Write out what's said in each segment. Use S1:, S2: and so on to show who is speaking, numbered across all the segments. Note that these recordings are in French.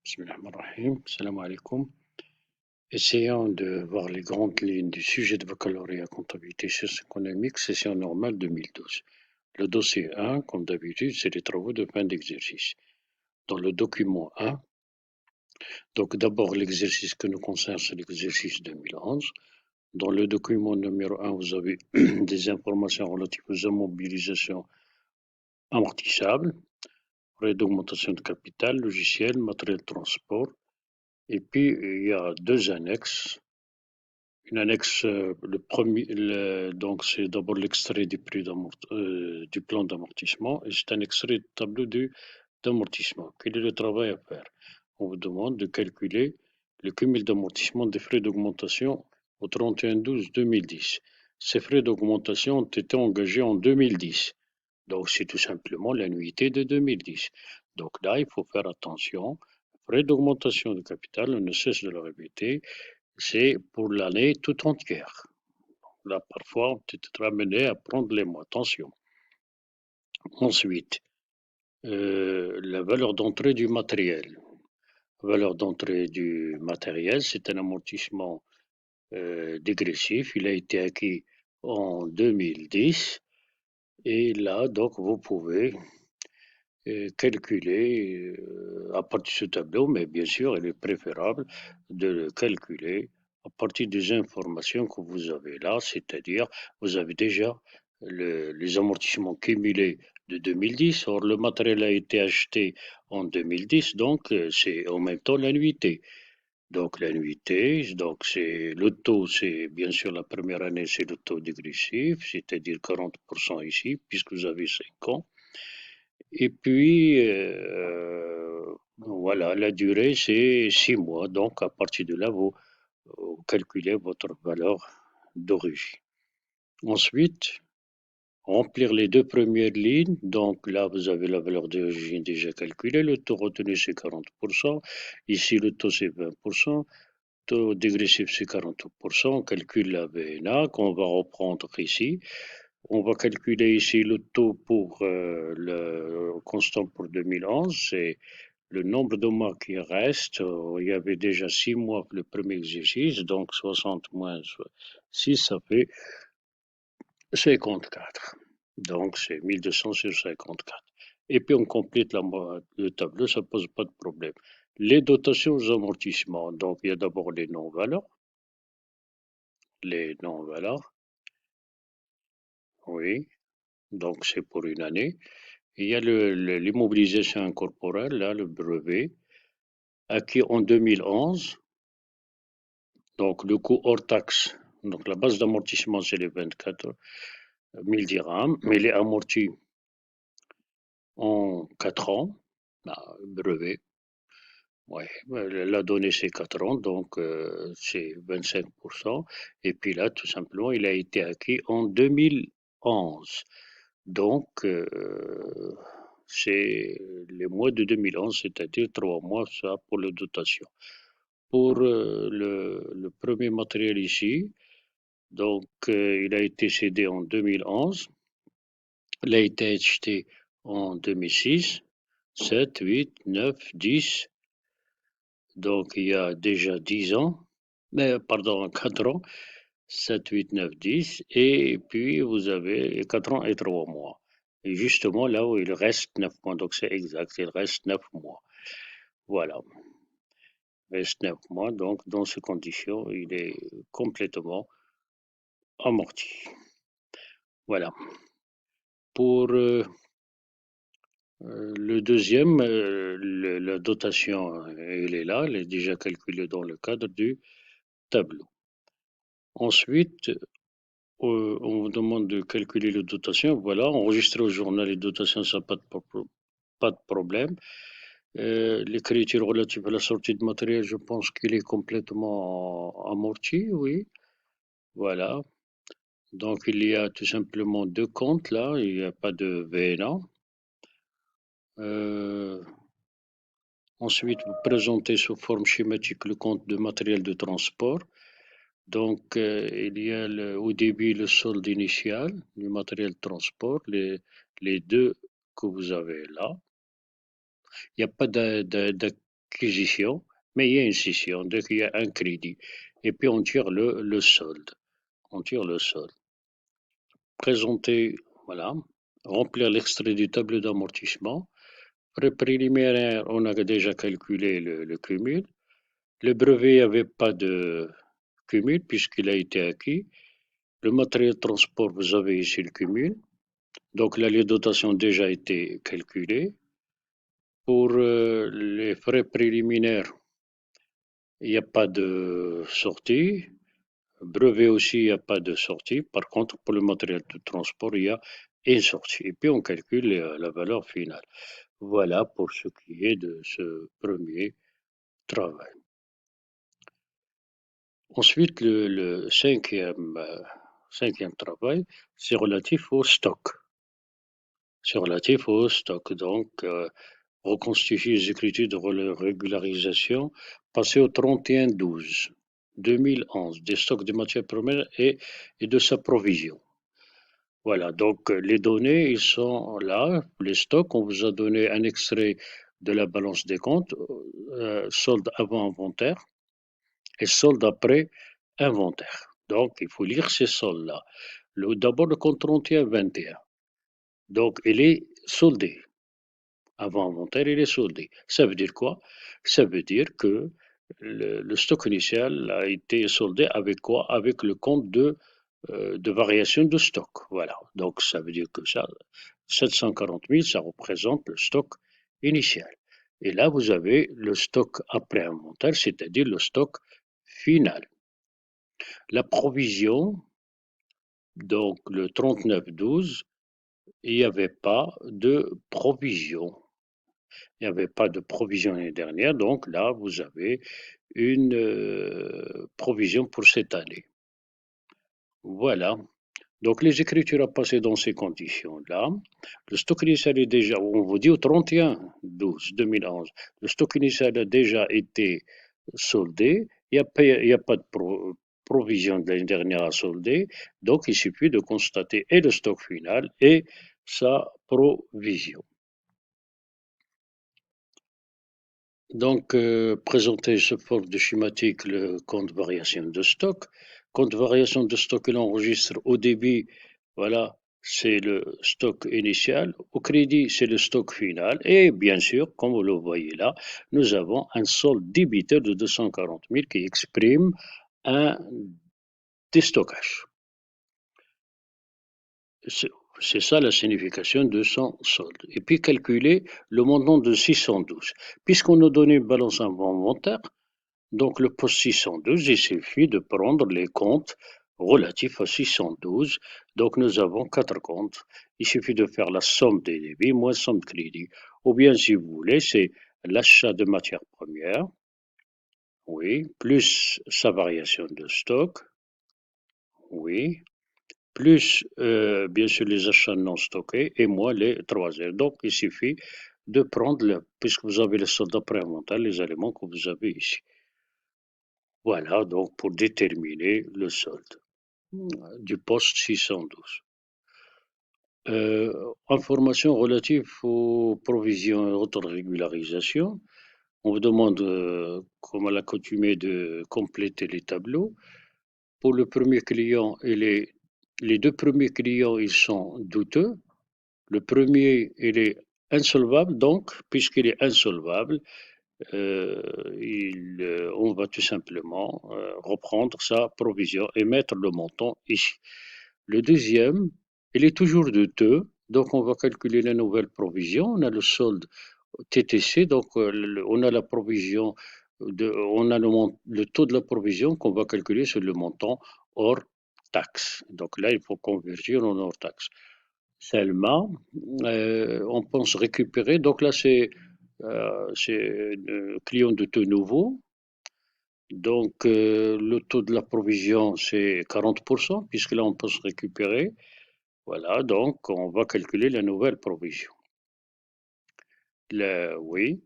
S1: Bismillahirrahmanirrahim. Salam alaikum. Essayons de voir les grandes lignes du sujet de baccalauréat comptabilité socio-économique, session normale 2012. Le dossier 1, comme d'habitude, c'est les travaux de fin d'exercice. Dans le document 1, donc d'abord l'exercice que nous concerne, c'est l'exercice 2011. Dans le document numéro 1, vous avez des informations relatives aux immobilisations amortissables, frais d'augmentation de capital, logiciel, matériel de transport. Et puis, il y a deux annexes. Une annexe, donc c'est d'abord l'extrait du plan d'amortissement et c'est un extrait du tableau d'amortissement. Quel est le travail à faire? On vous demande de calculer le cumul d'amortissement des frais d'augmentation au 31/12/2010. Ces frais d'augmentation ont été engagés en 2010. Donc c'est tout simplement l'annuité de 2010. Donc là, il faut faire attention. Frais d'augmentation de capital, on ne cesse de le répéter, c'est pour l'année tout entière. Là, parfois, on peut être amené à prendre les mois. Attention. Ensuite, la valeur d'entrée du matériel. Valeur d'entrée du matériel, c'est un amortissement dégressif. Il a été acquis en 2010. Et là, donc, vous pouvez calculer à partir de ce tableau, mais bien sûr, il est préférable de le calculer à partir des informations que vous avez là, c'est-à-dire vous avez déjà les amortissements cumulés de 2010. Or, le matériel a été acheté en 2010, donc c'est en même temps l'annuité. Donc l'annuité, donc c'est le taux, c'est bien sûr la première année, c'est le taux dégressif, c'est-à-dire 40% ici, puisque vous avez 5 ans. Et puis, voilà, la durée, c'est 6 mois. Donc, à partir de là, vous calculez votre valeur d'origine. Ensuite, remplir les deux premières lignes. Donc, là, vous avez la valeur d'origine déjà calculée. Le taux retenu, c'est 40%. Ici, le taux, c'est 20%. Taux dégressif, c'est 40%. On calcule la VNA qu'on va reprendre ici. On va calculer ici le taux pour le constant pour 2011, c'est le nombre de mois qui reste. Il y avait déjà 6 mois pour le premier exercice, donc 60 moins 6, ça fait 54. Donc c'est 1200 sur 54. Et puis on complète le tableau, ça ne pose pas de problème. Les dotations aux amortissements, donc il y a d'abord les non-valeurs. Les non-valeurs, oui, donc c'est pour une année. Il y a l'immobilisation incorporelle, là, le brevet, acquis en 2011. Donc, le coût hors taxe. Donc, la base d'amortissement, c'est les 24 000 dirhams, mais il est amorti en 4 ans. Brevet, ouais, la donnée, c'est 4 ans, donc c'est 25%. Et puis là, tout simplement, il a été acquis en 2011. Donc, c'est les mois de 2011, c'est-à-dire 3 mois, ça, pour la dotation. Pour le premier matériel ici, donc il a été cédé en 2011, il a été acheté en 2006, 7, 8, 9, 10, donc il y a déjà 10 ans, mais pardon, 4 ans, 7, 8, 9, 10, et puis vous avez 4 ans et 3 mois. Et justement là où il reste 9 mois, donc c'est exact, il reste 9 mois. Voilà, il reste 9 mois, donc dans ces conditions, il est complètement amorti. Voilà. Pour le deuxième, la dotation, elle est là, elle est déjà calculée dans le cadre du tableau. Ensuite, on vous demande de calculer les dotations. Voilà, enregistrer au journal les dotations, ça n'a pas de problème. L'écriture relative à la sortie de matériel, je pense qu'il est complètement amorti, oui. Voilà. Donc, il y a tout simplement deux comptes là, il n'y a pas de VNA. Ensuite, vous présentez sous forme schématique le compte de matériel de transport. Donc, il y a au début le solde initial du matériel de transport, les deux que vous avez là. Il n'y a pas acquisition, mais il y a une scission, donc il y a un crédit. Et puis on tire le solde. On tire le solde. Présenter, voilà, remplir l'extrait du tableau d'amortissement. Préliminaire, on a déjà calculé le cumul. Le brevet, il n'y avait pas de cumul puisqu'il a été acquis. Le matériel de transport, vous avez ici le cumul. Donc là, les dotations ont déjà été calculées. Pour les frais préliminaires, il n'y a pas de sortie. Brevet aussi, il n'y a pas de sortie. Par contre, pour le matériel de transport, il y a une sortie. Et puis, on calcule la valeur finale. Voilà pour ce qui est de ce premier travail. Ensuite, le cinquième travail, c'est relatif au stock. C'est relatif au stock. Donc, reconstituer les écritures de régularisation passées au 31/12/2011 des stocks de matières premières et de sa provision. Voilà, donc les données, ils sont là, les stocks, on vous a donné un extrait de la balance des comptes, solde avant inventaire et solde après inventaire. Donc, il faut lire ces soldes-là. D'abord, le compte 31/21. Donc, il est soldé. Avant inventaire, il est soldé. Ça veut dire quoi? Ça veut dire que le stock initial a été soldé avec quoi? Avec le compte de variation de stock. Voilà. Donc, ça veut dire que ça, 740 000, ça représente le stock initial. Et là, vous avez le stock après inventaire, c'est-à-dire le stock final. La provision, donc le 39/12, il n'y avait pas de provision. Il n'y avait pas de provision l'année dernière, donc là, vous avez une provision pour cette année. Voilà. Donc les écritures à passer dans ces conditions-là. Le stock initial est déjà, on vous dit au 31/12/2011, le stock initial a déjà été soldé. Il n'y a pas de provision de l'année dernière à solder. Donc il suffit de constater et le stock final et sa provision. Donc, présenter sous forme de schématique le compte variation de stock. Compte variation de stock que l'on enregistre au débit, voilà, c'est le stock initial. Au crédit, c'est le stock final. Et bien sûr, comme vous le voyez là, nous avons un solde débiteur de 240 000 qui exprime un déstockage. C'est ça la signification de son solde. Et puis calculer le montant de 612. Puisqu'on nous donne une balance inventaire, donc le poste 612, il suffit de prendre les comptes relatifs à 612. Donc nous avons quatre comptes. Il suffit de faire la somme des débits moins somme de crédit. Ou bien si vous voulez, c'est l'achat de matières premières, oui, plus sa variation de stock, oui, plus bien sûr les achats non stockés et moins les trois heures. Donc il suffit de prendre, puisque vous avez le solde après inventaire, les éléments que vous avez ici. Voilà, donc pour déterminer le solde du poste 612. Informations relatives aux provisions et autres régularisations. On vous demande, comme à l'accoutumée, de compléter les tableaux. Pour le premier client et les deux premiers clients, ils sont douteux. Le premier, il est insolvable, donc, puisqu'il est insolvable, on va tout simplement reprendre sa provision et mettre le montant ici. Le deuxième, il est toujours douteux, donc on va calculer la nouvelle provision. On a le solde TTC, donc on a la provision, on a le taux de la provision qu'on va calculer sur le montant hors taxe. Donc là, il faut convertir en hors taxe. Seulement, on pense récupérer, donc là c'est un client de taux nouveau. Donc, le taux de la provision, c'est 40%, puisque là, on peut se récupérer. Voilà, donc on va calculer la nouvelle provision. Oui.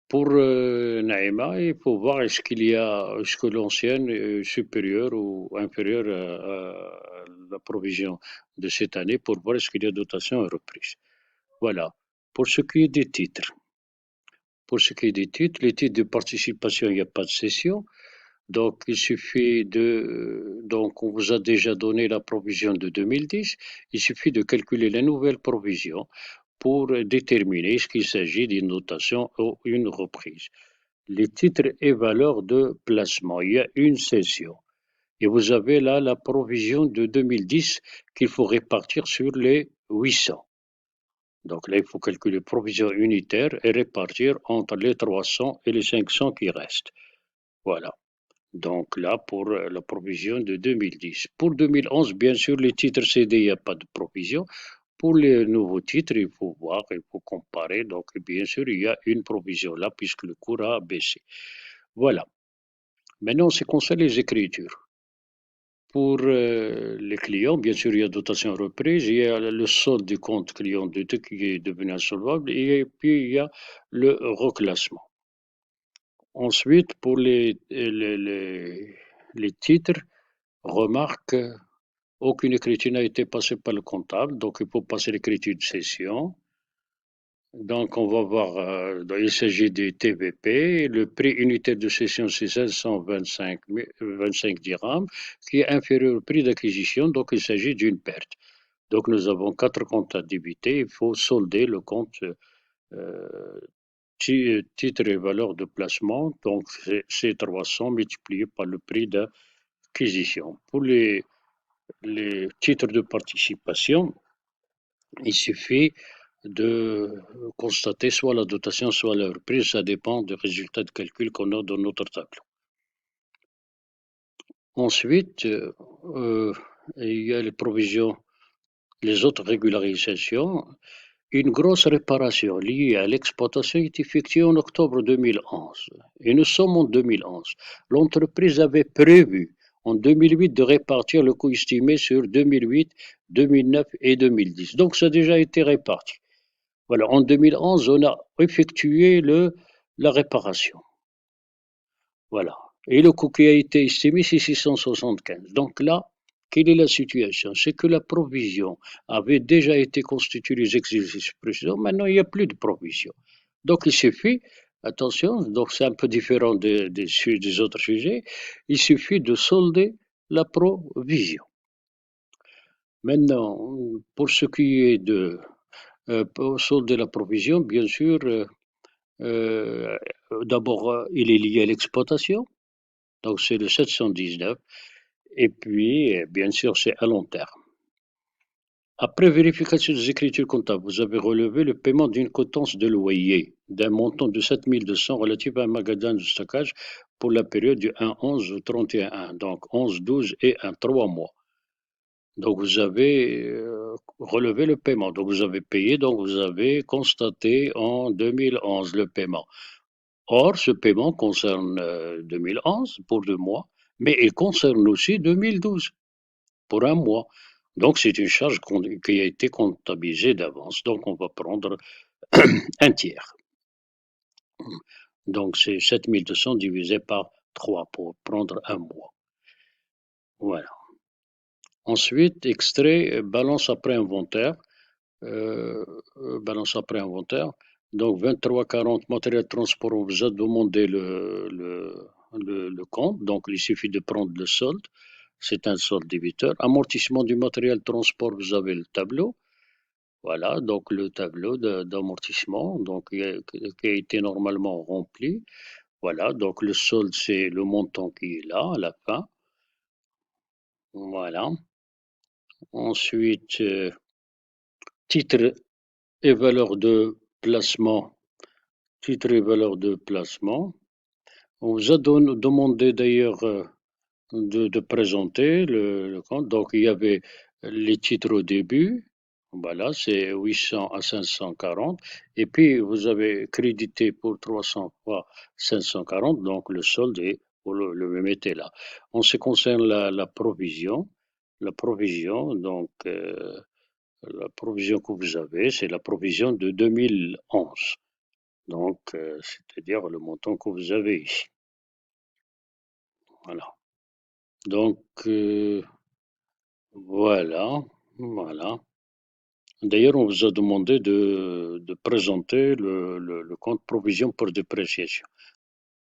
S1: Pour Naïma, il faut voir est-ce que l'ancienne est supérieure ou inférieure à la provision de cette année pour voir est-ce qu'il y a dotation et reprise. Voilà. Pour ce qui est des titres. Pour ce qui est des titres, les titres de participation, il n'y a pas de cession. Donc, il suffit donc, on vous a déjà donné la provision de 2010. Il suffit de calculer la nouvelle provision pour déterminer ce qu'il s'agit d'une notation ou une reprise. Les titres et valeurs de placement, il y a une cession. Et vous avez là la provision de 2010 qu'il faut répartir sur les 800. Donc là, il faut calculer provision unitaire et répartir entre les 300 et les 500 qui restent. Voilà. Donc là, pour la provision de 2010. Pour 2011, bien sûr, les titres CD, il n'y a pas de provision. Pour les nouveaux titres, il faut voir, il faut comparer. Donc, bien sûr, il y a une provision là, puisque le cours a baissé. Voilà. Maintenant, c'est concerne les écritures. Pour les clients, bien sûr, il y a dotation reprise, il y a le solde du compte client de qui est devenu insolvable, et puis il y a le reclassement. Ensuite, pour les titres, remarque, aucune écriture n'a été passée par le comptable, donc il faut passer l'écriture de cession. Donc, on va voir, il s'agit du TVP. Le prix unitaire de cession, c'est 525 dirhams, qui est inférieur au prix d'acquisition, donc il s'agit d'une perte. Donc, nous avons quatre comptes à débiter. Il faut solder le compte titre et valeur de placement. Donc, c'est 300 multiplié par le prix d'acquisition. Pour les titres de participation, il suffit de constater soit la dotation, soit la reprise, ça dépend du résultat de calcul qu'on a dans notre tableau. Ensuite, il y a les provisions, les autres régularisations. Une grosse réparation liée à l'exploitation est effectuée en octobre 2011. Et nous sommes en 2011. L'entreprise avait prévu en 2008 de répartir le coût estimé sur 2008, 2009 et 2010. Donc ça a déjà été réparti. Voilà, en 2011, on a effectué la réparation. Voilà. Et le coût qui a été estimé, c'est 675. Donc là, quelle est la situation? C'est que la provision avait déjà été constituée les exercices précédents. Maintenant, il n'y a plus de provision. Donc il suffit, attention, donc c'est un peu différent des autres sujets, il suffit de solder la provision. Maintenant, pour ce qui est pour solder la provision, bien sûr, euh, d'abord, il est lié à l'exploitation, donc c'est le 719, et puis, bien sûr, c'est à long terme. Après vérification des écritures comptables, vous avez relevé le paiement d'une quotance de loyer d'un montant de 7200 relatif à un magasin de stockage pour la période du 1-11 au 31-1, donc 11-12 et un 3 mois. Donc vous avez relevé le paiement, donc vous avez payé, donc vous avez constaté en 2011 le paiement. Or, ce paiement concerne 2011 pour 2 mois, mais il concerne aussi 2012 pour un mois. Donc, c'est une charge qui a été comptabilisée d'avance. Donc, on va prendre un tiers. Donc, c'est 7200 divisé par 3 pour prendre un mois. Voilà. Ensuite, extrait balance après inventaire. Balance après inventaire. Donc 23,40 matériel de transport, on vous a demandé le compte, donc il suffit de prendre le solde, c'est un solde débiteur. Amortissement du matériel de transport, vous avez le tableau, voilà, donc le tableau d'amortissement, donc qui a été normalement rempli, voilà, donc le solde c'est le montant qui est là à la fin, voilà. Ensuite, titre et valeur de placement. Titre et valeur de placement. On vous a demandé d'ailleurs de présenter le compte. Donc, il y avait les titres au début. Voilà, c'est 800 à 540. Et puis, vous avez crédité pour 300 fois 540. Donc, le solde est, vous le mettez là. En ce qui concerne la provision, donc, la provision que vous avez, c'est la provision de 2011. Donc, c'est-à-dire le montant que vous avez ici. Voilà. Donc, voilà, voilà. D'ailleurs, on vous a demandé de présenter le compte provision pour dépréciation.